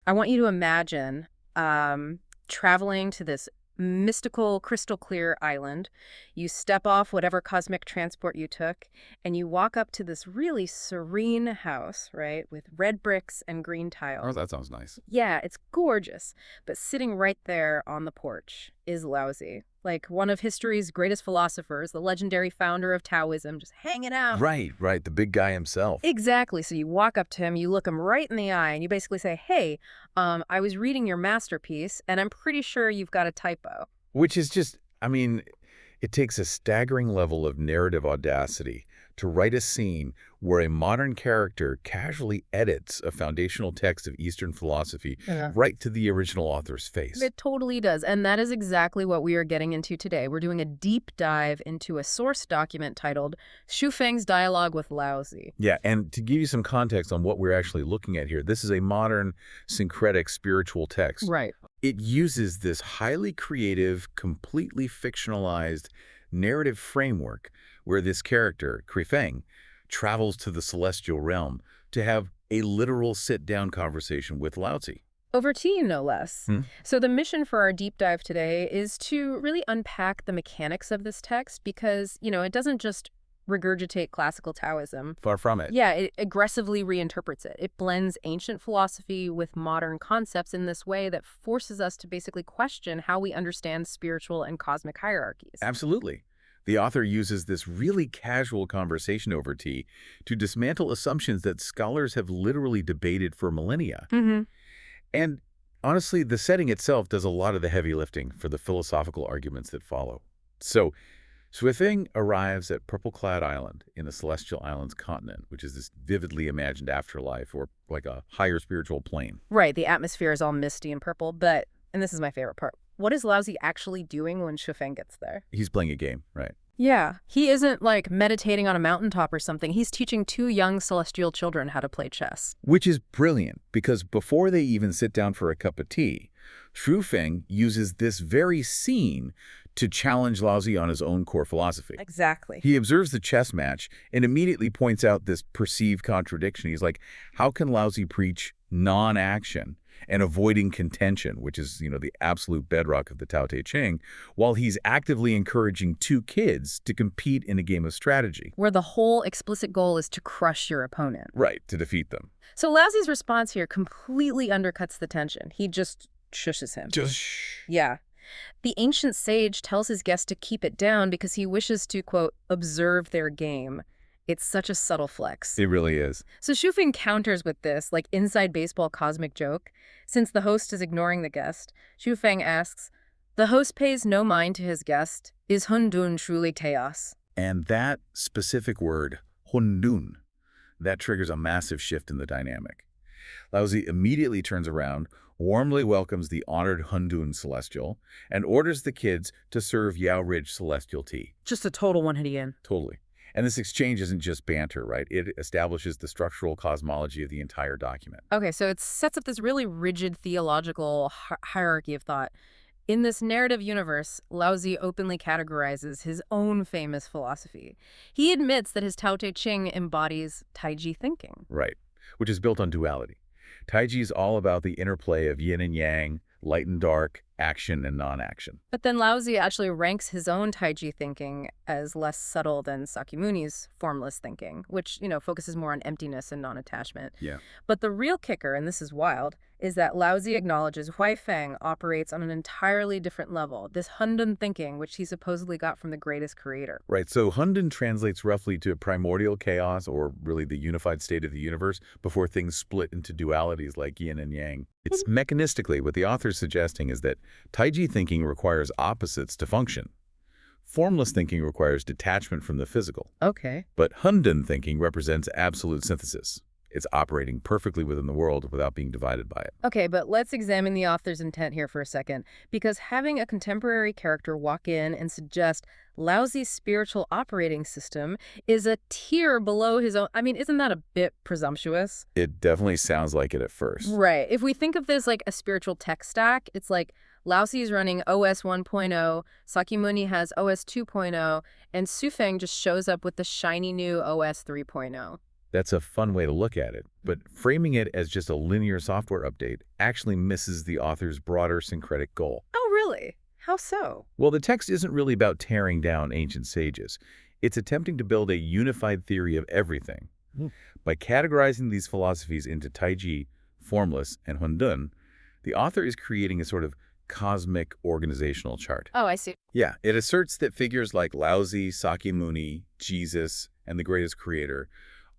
I want you to imagine traveling to this mystical, crystal clear island. You step off whatever cosmic transport you took, and you walk up to this really serene house, right, with red bricks and green Oh, tiles. that sounds nice. Yeah, it's gorgeous. But sitting right there on the porch is Laozi, like one of history's greatest philosophers, the legendary founder of Taoism, just hanging out. Right, right. The big guy himself. Exactly. So you walk up to him, you look him right in the eye, and you basically say, hey, I was reading your masterpiece, and I'm pretty sure you've got a typo. Which is just, I mean, it takes a staggering level of narrative audacity to write a scene where a modern character casually edits a foundational text of Eastern philosophy right to the original author's face. It totally does. And that is exactly what we are getting into today. We're doing a deep dive into a source document titled Xu Feng's Dialogue with Laozi. Yeah, and to give you some context on what we're actually looking at here, this is a modern syncretic spiritual text. Right. It uses this highly creative, completely fictionalized narrative framework where this character, Feng, travels to the celestial realm to have a literal sit-down conversation with Laozi. Over tea, no less. So the mission for our deep dive today is to really unpack the mechanics of this text because, it doesn't just regurgitate classical Taoism. Far from it. Yeah, it aggressively reinterprets it. It blends ancient philosophy with modern concepts in this way that forces us to basically question how we understand spiritual and cosmic hierarchies. Absolutely. The author uses this really casual conversation over tea to dismantle assumptions that scholars have literally debated for millennia. And honestly, the setting itself does a lot of the heavy lifting for the philosophical arguments that follow. So, Feng arrives at Purple-Clad Island in the Celestial Islands continent, which is this vividly imagined afterlife or like a higher spiritual plane. Right, the atmosphere is all misty and purple, but, and this is my favorite part, what is Laozi actually doing when Xu Feng gets there? He's playing a game, right? Yeah, he isn't like meditating on a mountaintop or something. He's teaching two young celestial children how to play chess. Which is brilliant, because before they even sit down for a cup of tea, Feng uses this very scene to challenge Laozi on his own core philosophy. Exactly. He observes the chess match and immediately points out this perceived contradiction. He's like, how can Laozi preach non-action and avoiding contention, which is, the absolute bedrock of the Tao Te Ching, while he's actively encouraging two kids to compete in a game of strategy. Where the whole explicit goal is to crush your opponent. Right, to defeat them. So Laozi's response here completely undercuts the tension. He just shushes him. Just shh. Yeah. The ancient sage tells his guest to keep it down because he wishes to, quote, observe their game. It's such a subtle flex. It really is. So Xu Feng counters with this, like inside baseball cosmic joke. Since the host is ignoring the guest, Xu Feng asks, the host pays no mind to his guest. Is Hundun truly chaos? And that specific word, Hundun, that triggers a massive shift in the dynamic. Laozi immediately turns around, warmly welcomes the honored Hundun Celestial, and orders the kids to serve Yao Ridge Celestial tea. Just a total one-hit-in. Totally. And this exchange isn't just banter, right? It establishes the structural cosmology of the entire document. Okay, so it sets up this really rigid theological hierarchy of thought. In this narrative universe, Laozi openly categorizes his own famous philosophy. He admits that his Tao Te Ching embodies Taiji thinking. Right, which is built on duality. Taiji is all about the interplay of yin and yang, light and dark, action and non-action. But then Laozi actually ranks his own Taiji thinking as less subtle than Sakyamuni's formless thinking, which, focuses more on emptiness and non-attachment. Yeah. But the real kicker, and this is wild, is that Laozi acknowledges Feng operates on an entirely different level, this Hundun thinking, which he supposedly got from the greatest creator. Right, so Hundun translates roughly to primordial chaos, or really the unified state of the universe, before things split into dualities like yin and yang. It's mechanistically, what the author's suggesting is that Taiji thinking requires opposites to function. Formless thinking requires detachment from the physical. Okay. But Hundun thinking represents absolute synthesis. It's operating perfectly within the world without being divided by it. Okay, but let's examine the author's intent here for a second, because having a contemporary character walk in and suggest Laozi's spiritual operating system is a tier below his own, isn't that a bit presumptuous? It definitely sounds like it at first. Right. If we think of this like a spiritual tech stack, it's like Laozi is running OS 1.0, Sakyamuni has OS 2.0, and Xu Feng just shows up with the shiny new OS 3.0. That's a fun way to look at it, but framing it as just a linear software update actually misses the author's broader syncretic goal. Oh, really? How so? Well, the text isn't really about tearing down ancient sages. It's attempting to build a unified theory of everything. By categorizing these philosophies into Taiji, Formless, and Hundun, the author is creating a sort of cosmic organizational chart. Oh, I see. Yeah, it asserts that figures like Laozi, Sakyamuni, Jesus, and the greatest creator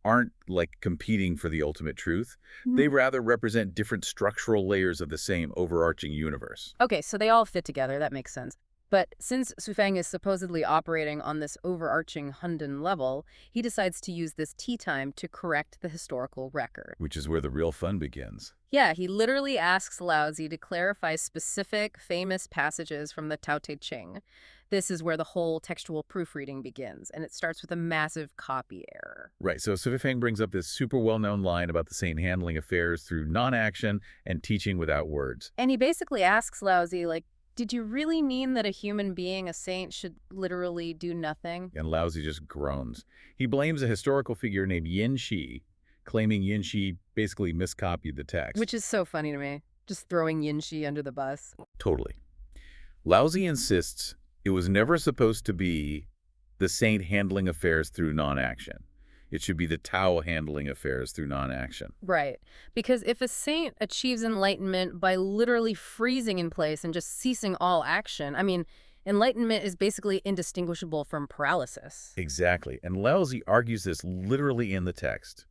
aren't like competing for the ultimate truth. They rather represent different structural layers of the same overarching universe. Okay, so they all fit together. That makes sense. But since Sufeng is supposedly operating on this overarching Hundan level, he decides to use this tea time to correct the historical record. Which is where the real fun begins. Yeah, he literally asks Laozi to clarify specific, famous passages from the Tao Te Ching. This is where the whole textual proofreading begins, and it starts with a massive copy error. Right, so Feng brings up this super well-known line about the saint handling affairs through non-action and teaching without words. And he basically asks Laozi, like, did you really mean that a human being, a saint, should literally do nothing? And Laozi just groans. He blames a historical figure named Yin Shi, claiming Yin Shi basically miscopied the text. Which is so funny to me, just throwing Yin Shi under the bus. Totally. Laozi insists it was never supposed to be the saint handling affairs through non-action. It should be the Tao handling affairs through non-action. Right. Because if a saint achieves enlightenment by literally freezing in place and just ceasing all action, I mean, enlightenment is basically indistinguishable from paralysis. Exactly. And Laozi argues this literally in the text.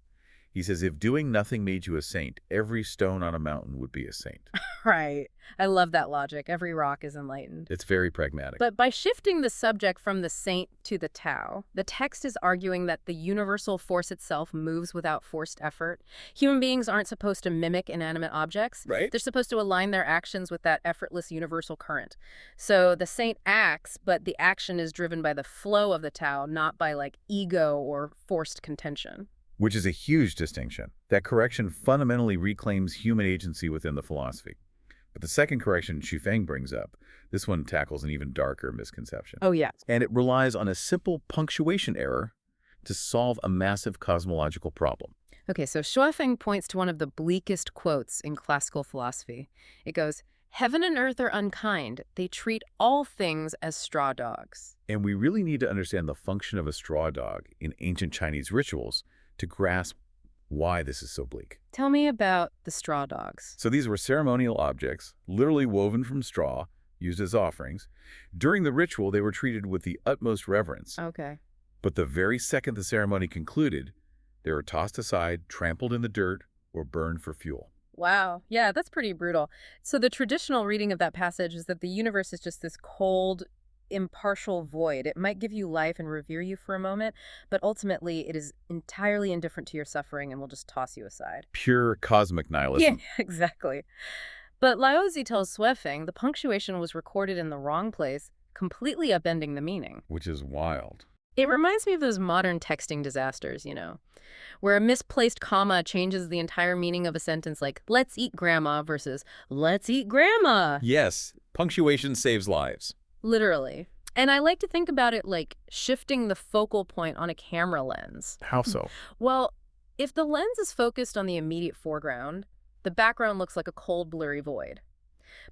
He says, if doing nothing made you a saint, every stone on a mountain would be a saint. Right. I love that logic. Every rock is enlightened. It's very pragmatic. But by shifting the subject from the saint to the Tao, the text is arguing that the universal force itself moves without forced effort. Human beings aren't supposed to mimic inanimate objects. Right. They're supposed to align their actions with that effortless universal current. So the saint acts, but the action is driven by the flow of the Tao, not by like ego or forced contention. Which is a huge distinction. That correction fundamentally reclaims human agency within the philosophy. But the second correction Feng brings up, this one tackles an even darker misconception. Oh, yeah. And it relies on a simple punctuation error to solve a massive cosmological problem. Okay, so Feng points to one of the bleakest quotes in classical philosophy. It goes, "Heaven and earth are unkind. They treat all things as straw dogs." And we really need to understand the function of a straw dog in ancient Chinese rituals to grasp why this is so bleak. Tell me about the straw dogs. So these were ceremonial objects, literally woven from straw, used as offerings. During the ritual, they were treated with the utmost reverence. Okay. But the very second the ceremony concluded, they were tossed aside, trampled in the dirt, or burned for fuel. Wow. Yeah, that's pretty brutal. So the traditional reading of that passage is that the universe is just this cold, impartial void. It might give you life and revere you for a moment, but ultimately it is entirely indifferent to your suffering and will just toss you aside. Pure cosmic nihilism. Yeah, exactly. But Laozi tells Feng the punctuation was recorded in the wrong place, completely upending the meaning. Which is wild. It reminds me of those modern texting disasters, where a misplaced comma changes the entire meaning of a sentence like, let's eat grandma versus let's eat grandma. Yes, punctuation saves lives. Literally. And I like to think about it like shifting the focal point on a camera lens. How so? Well, if the lens is focused on the immediate foreground, the background looks like a cold, blurry void.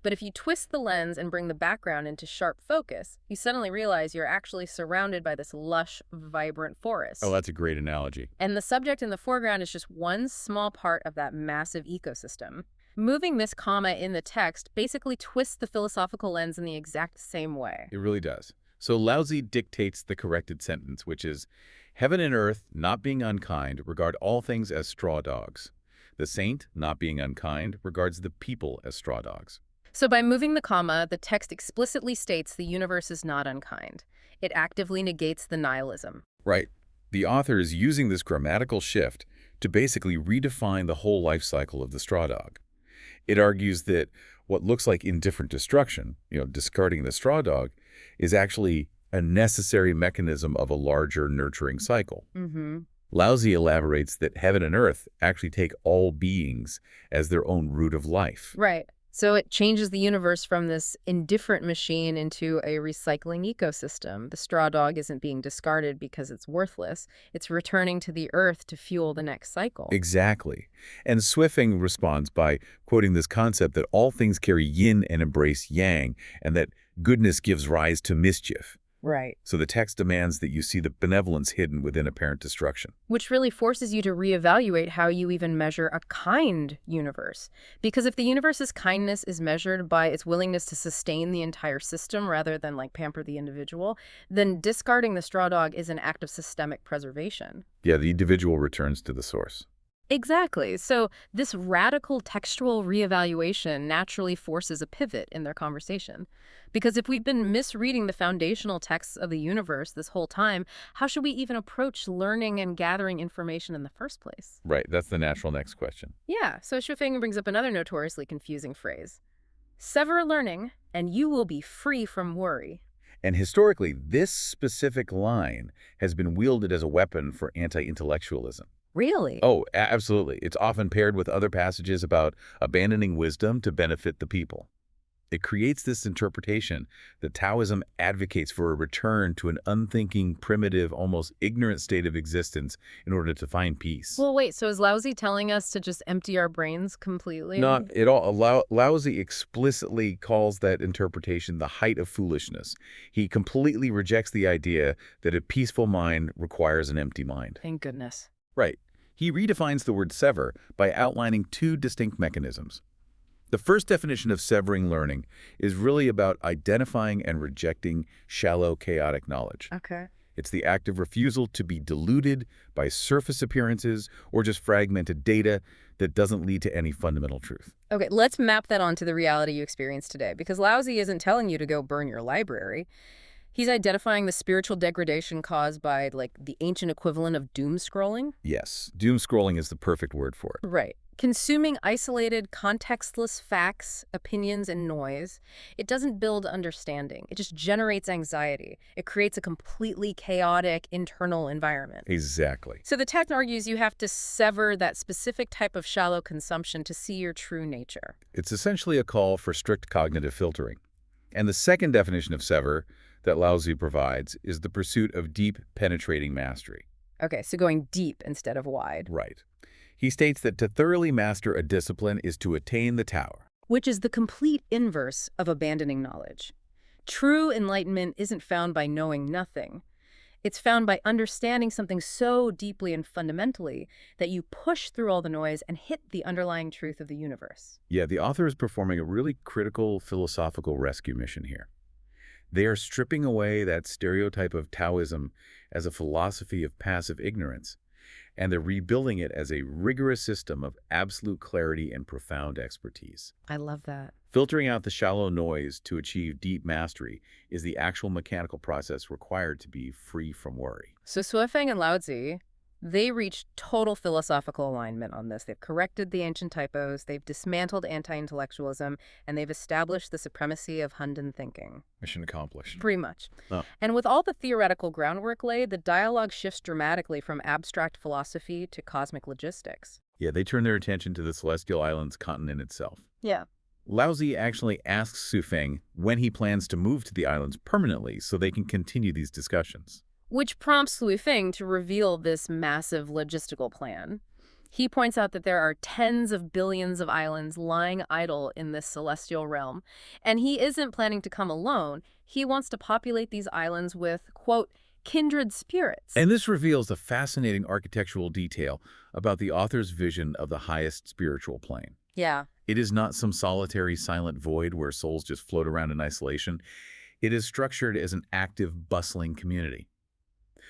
But if you twist the lens and bring the background into sharp focus, you suddenly realize you're actually surrounded by this lush, vibrant forest. Oh, that's a great analogy. And the subject in the foreground is just one small part of that massive ecosystem. Moving this comma in the text basically twists the philosophical lens in the exact same way. It really does. So Laozi dictates the corrected sentence, which is, heaven and earth, not being unkind, regard all things as straw dogs. The saint, not being unkind, regards the people as straw dogs. So by moving the comma, the text explicitly states the universe is not unkind. It actively negates the nihilism. Right. The author is using this grammatical shift to basically redefine the whole life cycle of the straw dog. It argues that what looks like indifferent destruction, discarding the straw dog, is actually a necessary mechanism of a larger nurturing cycle. Laozi elaborates that heaven and earth actually take all beings as their own root of life. Right. So it changes the universe from this indifferent machine into a recycling ecosystem. The straw dog isn't being discarded because it's worthless. It's returning to the earth to fuel the next cycle. Exactly. And Swiffing responds by quoting this concept that all things carry yin and embrace yang, and that goodness gives rise to mischief. Right. So the text demands that you see the benevolence hidden within apparent destruction. Which really forces you to reevaluate how you even measure a kind universe. Because if the universe's kindness is measured by its willingness to sustain the entire system rather than pamper the individual, then discarding the straw dog is an act of systemic preservation. Yeah, the individual returns to the source. Exactly. So this radical textual reevaluation naturally forces a pivot in their conversation. Because if we've been misreading the foundational texts of the universe this whole time, how should we even approach learning and gathering information in the first place? Right, that's the natural next question. Yeah, so Shufeng brings up another notoriously confusing phrase. Sever learning, and you will be free from worry. And historically, this specific line has been wielded as a weapon for anti-intellectualism. Really? Oh, absolutely. It's often paired with other passages about abandoning wisdom to benefit the people. It creates this interpretation that Taoism advocates for a return to an unthinking, primitive, almost ignorant state of existence in order to find peace. Well, wait, so is Laozi telling us to just empty our brains completely? Not at all. Laozi explicitly calls that interpretation the height of foolishness. He completely rejects the idea that a peaceful mind requires an empty mind. Thank goodness. Right. He redefines the word sever by outlining two distinct mechanisms. The first definition of severing learning is really about identifying and rejecting shallow, chaotic knowledge. Okay. It's the act of refusal to be deluded by surface appearances or just fragmented data that doesn't lead to any fundamental truth. Okay, let's map that onto the reality you experience today, because Laozi isn't telling you to go burn your library. He's identifying the spiritual degradation caused by, the ancient equivalent of doom scrolling. Yes, doom scrolling is the perfect word for it. Right. Consuming isolated, contextless facts, opinions, and noise, it doesn't build understanding. It just generates anxiety. It creates a completely chaotic internal environment. Exactly. So the text argues you have to sever that specific type of shallow consumption to see your true nature. It's essentially a call for strict cognitive filtering. And the second definition of sever that Laozi provides is the pursuit of deep, penetrating mastery. Okay, so going deep instead of wide. Right. He states that to thoroughly master a discipline is to attain the Tao. Which is the complete inverse of abandoning knowledge. True enlightenment isn't found by knowing nothing. It's found by understanding something so deeply and fundamentally that you push through all the noise and hit the underlying truth of the universe. Yeah, the author is performing a really critical philosophical rescue mission here. They are stripping away that stereotype of Taoism as a philosophy of passive ignorance, and they're rebuilding it as a rigorous system of absolute clarity and profound expertise. I love that. Filtering out the shallow noise to achieve deep mastery is the actual mechanical process required to be free from worry. So Suifeng and Laozi, they reached total philosophical alignment on this. They've corrected the ancient typos, they've dismantled anti-intellectualism, and they've established the supremacy of Hundan thinking. Mission accomplished. Pretty much. Oh. And with all the theoretical groundwork laid, the dialogue shifts dramatically from abstract philosophy to cosmic logistics. Yeah, they turn their attention to the Celestial Islands continent itself. Yeah. Laozi actually asks Sufeng when he plans to move to the islands permanently so they can continue these discussions. Which prompts Lifeng to reveal this massive logistical plan. He points out that there are tens of billions of islands lying idle in this celestial realm, and he isn't planning to come alone. He wants to populate these islands with, quote, kindred spirits. And this reveals a fascinating architectural detail about the author's vision of the highest spiritual plane. Yeah. It is not some solitary, silent void where souls just float around in isolation. It is structured as an active, bustling community.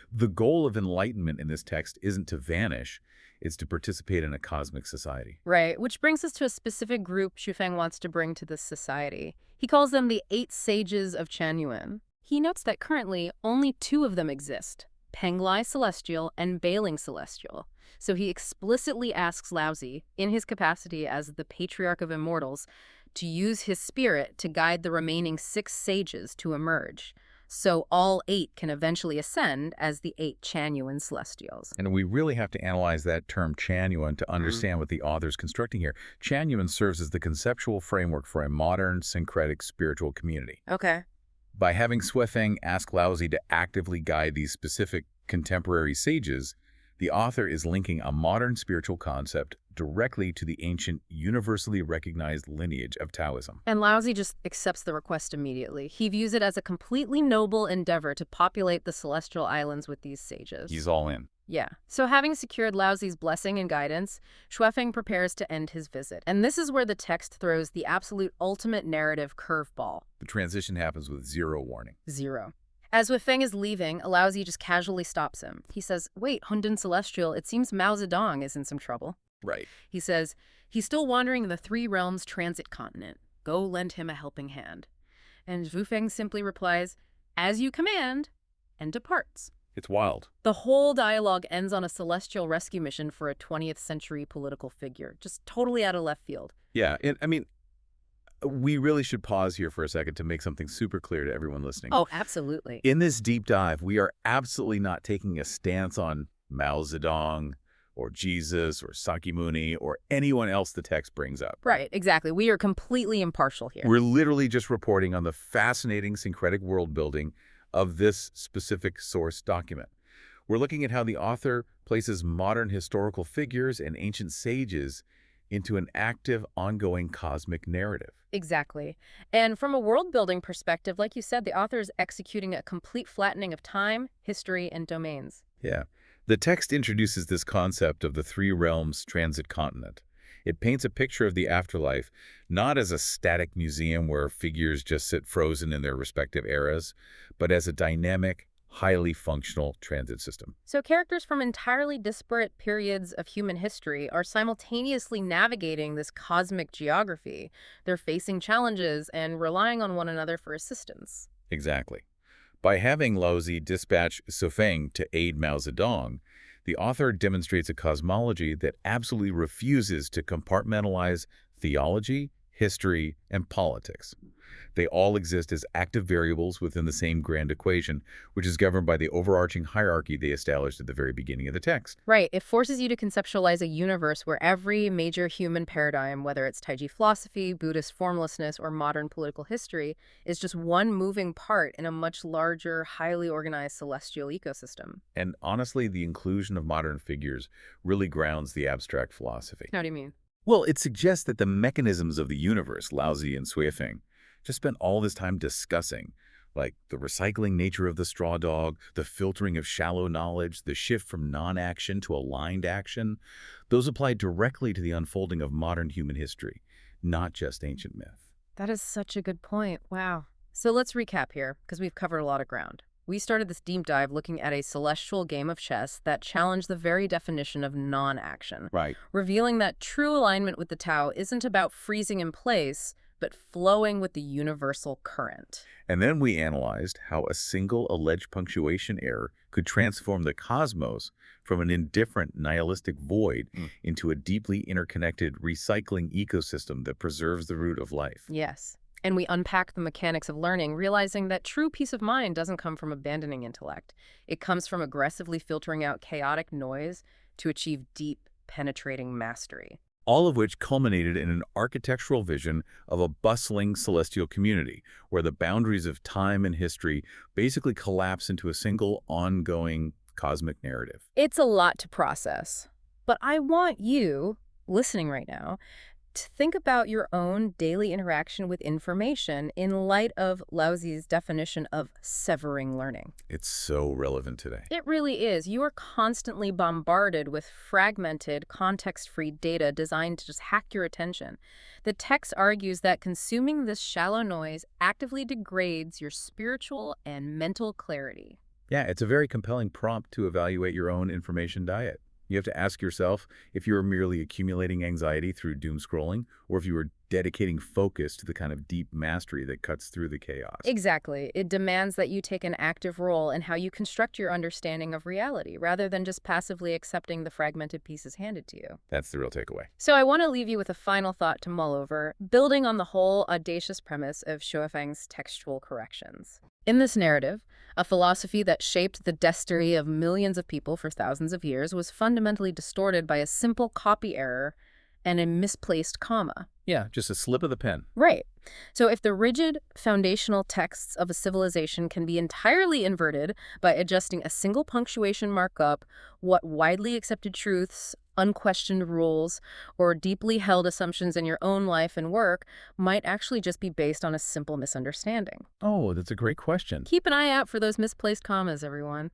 The goal of enlightenment in this text isn't to vanish, it's to participate in a cosmic society. Right, which brings us to a specific group Shufeng wants to bring to this society. He calls them the 8 sages of Chanyuan. He notes that currently only 2 of them exist, Penglai Celestial and Bailing Celestial. So he explicitly asks Laozi, in his capacity as the Patriarch of Immortals, to use his spirit to guide the remaining 6 sages to emerge. so all 8 can eventually ascend as the 8 Chanyuan celestials. And we really have to analyze that term Chanyuan to understand what the author's constructing here. Chanyuan serves as the conceptual framework for a modern, syncretic spiritual community. Okay. By having Suifeng ask Laozi to actively guide these specific contemporary sages, the author is linking a modern spiritual concept directly to the ancient, universally recognized lineage of Taoism. And Laozi just accepts the request immediately. He views it as a completely noble endeavor to populate the celestial islands with these sages. He's all in. Yeah. So having secured Laozi's blessing and guidance, Xuefeng prepares to end his visit. And this is where the text throws the absolute ultimate narrative curveball. The transition happens with zero warning. Zero. As Xuefeng is leaving, Laozi just casually stops him. He says, "Wait, Hunden Celestial, it seems Mao Zedong is in some trouble." Right. He says, "He's still wandering in the Three Realms transit continent. Go lend him a helping hand." And Xuefeng simply replies, "As you command," and departs. It's wild. The whole dialogue ends on a celestial rescue mission for a 20th century political figure, just totally out of left field. Yeah, we really should pause here for a second to make something super clear to everyone listening. Oh, absolutely. In this deep dive, we are absolutely not taking a stance on Mao Zedong or Jesus or Sakyamuni or anyone else the text brings up. Right, exactly. We are completely impartial here. We're literally just reporting on the fascinating syncretic world building of this specific source document. We're looking at how the author places modern historical figures and ancient sages into an active, ongoing cosmic narrative. Exactly. And from a world-building perspective, like you said, the author is executing a complete flattening of time, history, and domains. Yeah. The text introduces this concept of the Three Realms transit continent. It paints a picture of the afterlife, not as a static museum where figures just sit frozen in their respective eras, but as a dynamic, highly functional transit system. So characters from entirely disparate periods of human history are simultaneously navigating this cosmic geography. They're facing challenges and relying on one another for assistance. Exactly. By having Laozi dispatch Suifeng to aid Mao Zedong, the author demonstrates a cosmology that absolutely refuses to compartmentalize theology, history, and politics. They all exist as active variables within the same grand equation, which is governed by the overarching hierarchy they established at the very beginning of the text. Right. It forces you to conceptualize a universe where every major human paradigm, whether it's Taiji philosophy, Buddhist formlessness, or modern political history, is just one moving part in a much larger, highly organized celestial ecosystem. And honestly, the inclusion of modern figures really grounds the abstract philosophy. How do you mean? Well, it suggests that the mechanisms of the universe, Laozi and Suifeng, just spent all this time discussing, like the recycling nature of the straw dog, the filtering of shallow knowledge, the shift from non-action to aligned action. Those apply directly to the unfolding of modern human history, not just ancient myth. That is such a good point. Wow. So let's recap here, because we've covered a lot of ground. We started this deep dive looking at a celestial game of chess that challenged the very definition of non-action, Right. revealing that true alignment with the Tao isn't about freezing in place, but flowing with the universal current. And then we analyzed how a single alleged punctuation error could transform the cosmos from an indifferent nihilistic void into a deeply interconnected recycling ecosystem that preserves the root of life. Yes. And we unpack the mechanics of learning, realizing that true peace of mind doesn't come from abandoning intellect. It comes from aggressively filtering out chaotic noise to achieve deep, penetrating mastery. All of which culminated in an architectural vision of a bustling celestial community, where the boundaries of time and history basically collapse into a single, ongoing cosmic narrative. It's a lot to process, but I want you, listening right now, to think about your own daily interaction with information in light of Laozi's definition of severing learning. It's so relevant today. It really is. You are constantly bombarded with fragmented, context-free data designed to just hack your attention. The text argues that consuming this shallow noise actively degrades your spiritual and mental clarity. Yeah, it's a very compelling prompt to evaluate your own information diet. You have to ask yourself if you are merely accumulating anxiety through doom scrolling, or if you are dedicating focus to the kind of deep mastery that cuts through the chaos. Exactly. It demands that you take an active role in how you construct your understanding of reality, rather than just passively accepting the fragmented pieces handed to you. That's the real takeaway. So I want to leave you with a final thought to mull over, building on the whole audacious premise of Shuofeng's textual corrections. In this narrative, a philosophy that shaped the destiny of millions of people for thousands of years was fundamentally distorted by a simple copy error and a misplaced comma. Yeah, just a slip of the pen. Right. So if the rigid foundational texts of a civilization can be entirely inverted by adjusting a single punctuation markup, what widely accepted truths, unquestioned rules, or deeply held assumptions in your own life and work might actually just be based on a simple misunderstanding? Oh, that's a great question. Keep an eye out for those misplaced commas, everyone.